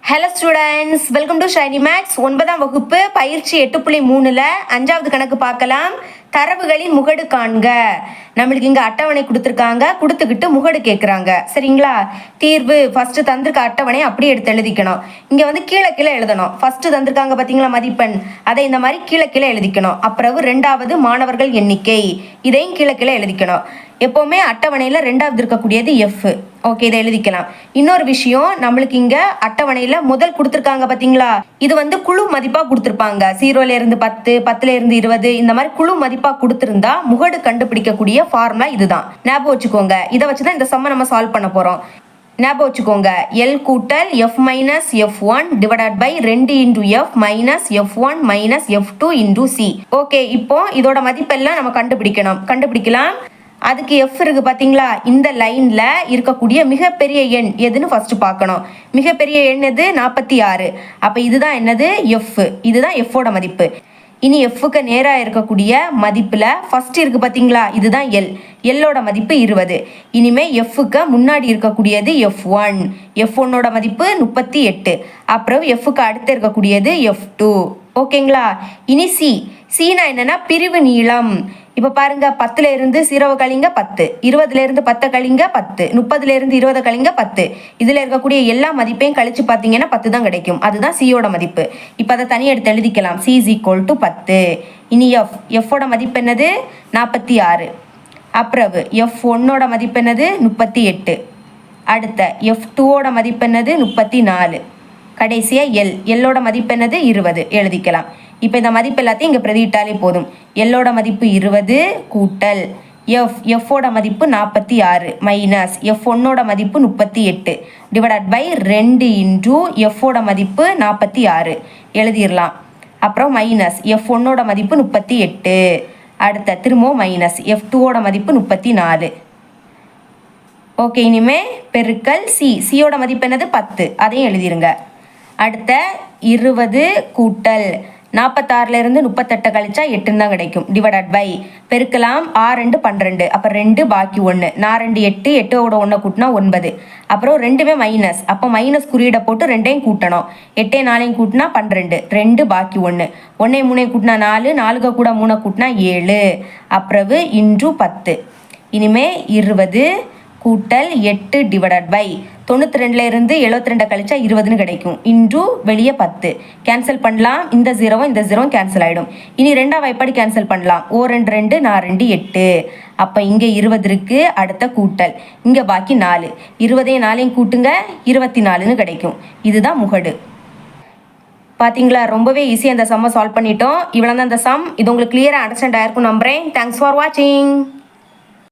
Hello students, welcome to Shiny Max. 9ஆம் வகுப்பு பயிற்சி 8.3ல் 5வது கணக்கு பார்க்கலாம். தரவுகளின் முகடு காண்க. நம்மளுக்கு இங்கே அட்டவணை கொடுத்துருக்காங்க, கொடுத்துக்கிட்டு முகடு கேட்குறாங்க. சரிங்களா? தீர்வு ஃபஸ்ட்டு தந்திருக்க அட்டவணை அப்படியே எடுத்து எழுதிக்கணும். இங்கே வந்து கீழே கீழே எழுதணும். ஃபஸ்ட்டு தந்திருக்காங்க பார்த்தீங்களா மதிப்பெண், அதை இந்த மாதிரி கீழே கீழே எழுதிக்கணும். அப்புறம் 2வது மாணவர்கள் எண்ணிக்கை, இதையும் கீழே கீழே எழுதிக்கணும். எப்போவுமே அட்டவணையில் 2வது இருக்கக்கூடியது எஃப். ஓகே, இதை எழுதிக்கலாம். இன்னொரு விஷயம், நம்மளுக்கு இங்கே அட்டவணையில் முதல் கொடுத்துருக்காங்க பார்த்தீங்களா, இது வந்து குழு மதிப்பாக கொடுத்துருப்பாங்க. 0லேருந்து 10, 10லேருந்து 20, இந்த மாதிரி குழு மதிப்பாக கொடுத்துருந்தா முகடு கண்டுபிடிக்கக்கூடிய ஃபார்முலா இதுதான். ஞாபகம் வச்சுக்கோங்க. இதை வச்சு தான் இந்த சம்மை நம்ம சால்வ் பண்ண போகிறோம். ஞாபகம் வச்சுக்கோங்க, எல் கூட்டல் f minus f one divided by 2 into f minus f one minus f two into c. Okay, இப்போ இதோட மதிப்பெல்லாம் நம்ம கண்டுபிடிக்கலாம். அதுக்கு எஃப் இருக்கு பார்த்தீங்களா, இந்த லைனில் இருக்கக்கூடிய மிகப்பெரிய எண் எதுன்னு ஃபஸ்ட்டு பார்க்கணும். மிகப்பெரிய எண் எது? 46. அப்போ இதுதான் என்னது? எஃப். இதுதான் எஃப்போட மதிப்பு. இனி எஃப்க்கு நேராக இருக்கக்கூடிய மதிப்பில் ஃபஸ்ட்டு இருக்குது பார்த்தீங்களா, இதுதான் எல். எல்லோட மதிப்பு 20. இனிமேல் எஃப்க்கு முன்னாடி இருக்கக்கூடியது எஃப்1. எஃப்1ஓட மதிப்பு 38. அப்புறம் எஃப்க்கு அடுத்து இருக்கக்கூடியது எஃப்2. ஓகேங்களா? இனி சி. சீனா என்னன்னா பிரிவு நீளம். இப்போ பாருங்க, 10லேருந்து 0 கழிங்க 10, 20லேருந்து 10 கழிங்க 10, 30லேருந்து 20 கழிங்க 10. இதில் இருக்கக்கூடிய எல்லா மதிப்பையும் கழிச்சு பார்த்தீங்கன்னா 10 தான் கிடைக்கும். அதுதான் சியோட மதிப்பு. இப்போ அதை தனியாக எடுத்து எழுதிக்கலாம். C is equal to 10. இனி எஃப்போட மதிப்பு என்னது? 46. அப்புறம் எஃப்1ஓட மதிப்பு என்னது? 38. அடுத்த எஃப்2ஓட மதிப்பு என்னது? 34. கடைசியாக எல்லோட மதிப்பு என்னது? 20 எழுதிக்கலாம். இப்போ இந்த மதிப்பு எல்லாத்தையும் இங்கே பிரதியிட்டாலே போதும். எல்லோட மதிப்பு 20 கூட்டல் எஃப்போட மதிப்பு 46 மைனஸ் எஃப்1ஓட மதிப்பு 38 டிவைடட் பை 2 இன்டூ எஃப்போட மதிப்பு 46 எழுதிடலாம். அப்புறம் மைனஸ் எஃப்1ஓட மதிப்பு 38. அடுத்த திரும்பவும் மைனஸ் எஃப்2ஓட மதிப்பு 34. ஓகே, இனிமே பெருக்கல் சியோட மதிப்பு என்னது? 10. அதையும் எழுதிருங்க. அடுத்த 20 கூட்டல் 46லேருந்து 38 கழிச்சா 8 தான் கிடைக்கும். டிவைடட் பை பெருக்கலாம். 6 12, அப்போ 2 பாக்கி 1, 4 8, 8ஓட 1 கூட்டினா 9. அப்புறம் ரெண்டுமே மைனஸ், அப்போ மைனஸ் குறியீடை போட்டு 2ஐயும் கூட்டணும். 8 4ஐயும் கூட்டினா 12, 2 பாக்கி 1, 1 3 கூட்டினா 4, 4 கூட 3 கூட்டினா 7. அப்புறம் இன்டூ 10. இனிமே 20 கூட்டல் 8 டிவைடட் பை 92லேருந்து 72 கழிச்சா 20ன்னு கிடைக்கும். இன்டூ வெளியே 10 கேன்சல் பண்ணலாம். இந்த 0 கேன்சல் ஆகிடும். இனி 2ஆம் வாய்ப்பாடு கேன்சல் பண்ணலாம். 2 2, 4 8. அப்போ இங்கே 20 இருக்குது. அடுத்த கூட்டல், இங்கே பாக்கி 4. 20ஐயும் 4ஐயும் கூட்டுங்க, 24ன்னு கிடைக்கும். இதுதான் முகடு. பார்த்தீங்களா? ரொம்பவே ஈஸியாக இந்த சம்மை சால்வ் பண்ணிட்டோம். இவ்வளோ தான் இந்த சம். இது உங்களுக்கு கிளியராக அண்டர்ஸ்டாண்ட் ஆயிருக்கும் நம்புகிறேன். தேங்க்ஸ் ஃபார் வாட்சிங்.